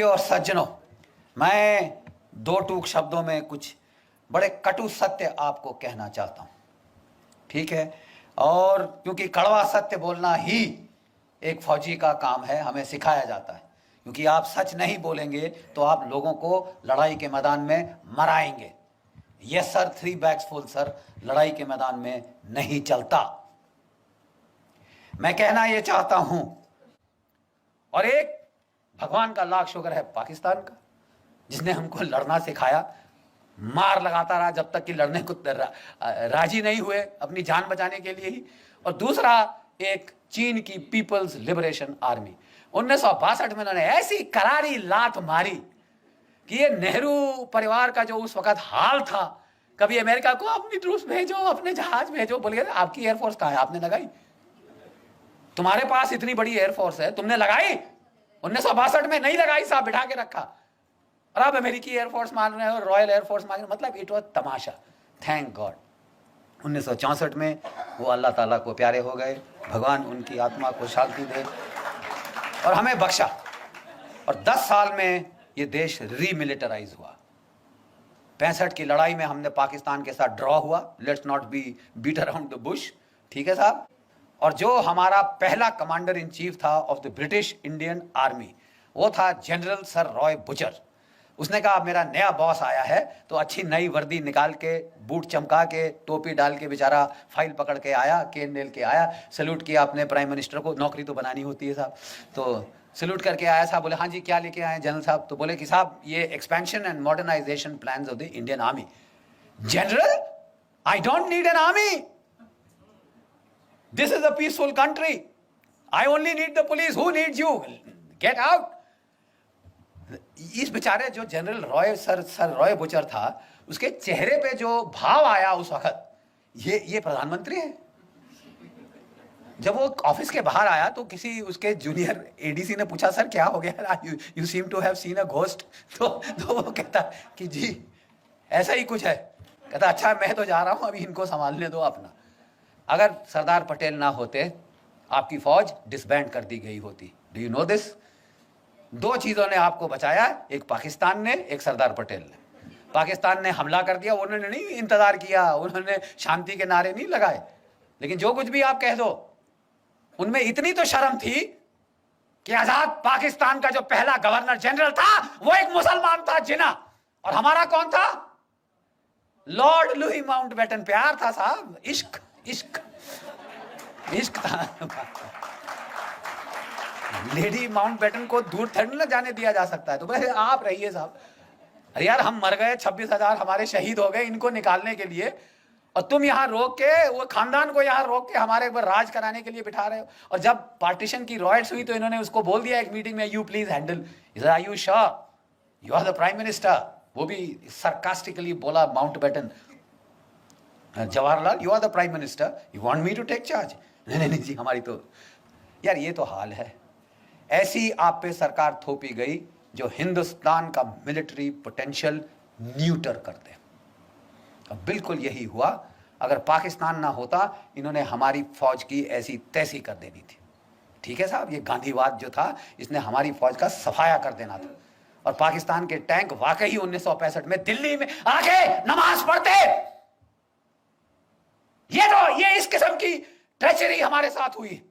और सज्जनों, मैं दो टूक शब्दों में कुछ बड़े कटु सत्य आपको कहना चाहता हूं, ठीक है। और क्योंकि कड़वा सत्य बोलना ही एक फौजी का काम है, हमें सिखाया जाता है। क्योंकि आप सच नहीं बोलेंगे तो आप लोगों को लड़ाई के मैदान में मराएंगे। Yes sir, 3 bags full sir, लड़ाई के मैदान में नहीं चलता। मैं कहना यह चाहता हूं, और एक भगवान का लाख शुक्र है पाकिस्तान का, जिसने हमको लड़ना सिखाया, मार लगाता रहा जब तक कि लड़ने को राजी नहीं हुए अपनी जान बचाने के लिए ही। और दूसरा एक चीन की पीपल्स लिबरेशन आर्मी, 1962 में उन्होंने ऐसी करारी लात मारी कि ये नेहरू परिवार का जो उस वक्त हाल था, कभी अमेरिका को अपनी ट्रूप्स भेजो, अपने जहाज भेजो, बोलिए आपकी एयरफोर्स कहां है, आपने लगाई? तुम्हारे पास इतनी बड़ी एयरफोर्स है, तुमने लगाई? 1962 में नहीं लगाई साहब, बिठा के रखा। और आप अमेरिकी एयरफोर्स मान रहे हो, रॉयल एयरफोर्स मान रहे हो, मतलब it was Tamasha. Thank God 1964 में वो अल्लाह ताला को प्यारे हो गए, भगवान उनकी आत्मा को शांति दे और हमें बख्शा। और 10 साल में ये देश रीमिलिटराइज हुआ। 65 की लड़ाई में हमने पाकिस्तान के साथ ड्रॉ हुआ, let's not be beat around the bush, ठीक है साहब। और जो हमारा पहला कमांडर इन चीफ था of the British Indian army, वो था जनरल सर रॉय बुचर। उसने कहा मेरा नया बॉस आया है, तो अच्छी नई वर्दी निकाल के, बूट चमका के, टोपी डाल के बेचारा फाइल पकड़ के आया, केन नेल के आया, सैल्यूट किया अपने प्राइम मिनिस्टर को, नौकरी तो बनानी होती है साहब, तो सैल्यूट करके आया साहब। बोले हाँ जी क्या लेके आए जनरल साहब? तो बोले कि साहब ये expansion and modernisation plans of the Indian army. General, I don't need an army, this is a peaceful country, I only need the police, who needs you, get out. इस बेचारे जो general Roy sir Roy Bucher था, उसके चेहरे पे जो भाव आया उस वक्त, ये प्रधानमंत्री है। जब वो ऑफिस के बाहर आया तो किसी उसके जूनियर एडीसी ने पूछा सर क्या हो गया, you seem to have seen a ghost. तो वो कहता कि जी ऐसा ही कुछ है। कहता अच्छा मैं तो जा रहा हूं, अभी इनको संभालने दो अपना। अगर सरदार पटेल ना होते, आपकी फौज डिसबैंड कर दी गई होती। Do you know this? 2 चीजों ने आपको बचाया, एक पाकिस्तान ने, एक सरदार पटेल ने। पाकिस्तान ने हमला कर दिया, उन्होंने नहीं इंतजार किया, उन्होंने शांति के नारे नहीं लगाए। लेकिन जो कुछ भी आप कह दो, उनमें इतनी तो शर्म थी कि आजाद पाकिस्तान का जो पहला गवर्नर जनरल था वो एक मुसलमान था, जिना। और हमारा कौन था? Lord Louis Mountbatten. प्यार था साहब, इश्क इश्क इश्क था। लेडी माउंटबेटन को दूर थोड़ी ना जाने दिया जा सकता है। तो बस आप रहिए साहब। अरे यार हम मर गए, 26,000 हमारे शहीद हो गए इनको निकालने के लिए, और तुम यहां रोक के, वो खानदान को यहां रोक के हमारे ऊपर राज कराने के लिए बिठा रहे हो। और जब पार्टीशन की रॉयट्स हुई तो इन्होंने उसको बोल दिया एक मीटिंग में, you please handle, are you sure you are the prime minister? वो भी सरकास्टिकली बोला Mountbatten, Jawaharlal you are the prime minister, you want me to take charge? नहीं जी हमारी तो, यार ये तो हाल है। ऐसी आप पे सरकार थोपी गई जो हिंदुस्तान का मिलिट्री पोटेंशियल न्यूटर कर दे। अब बिल्कुल यही हुआ। अगर पाकिस्तान ना होता, इन्होंने हमारी फौज की ऐसी तैसी कर देनी थी, ठीक है साहब। ये गांधीवाद जो था, इसने हमारी फौज का सफाया कर देना था। और पाकिस्तान के टैंक वाकई 1965 में दिल्ली में आके नमाज पढ़ते। ये इस किस्म की ट्रेचरी हमारे साथ हुई।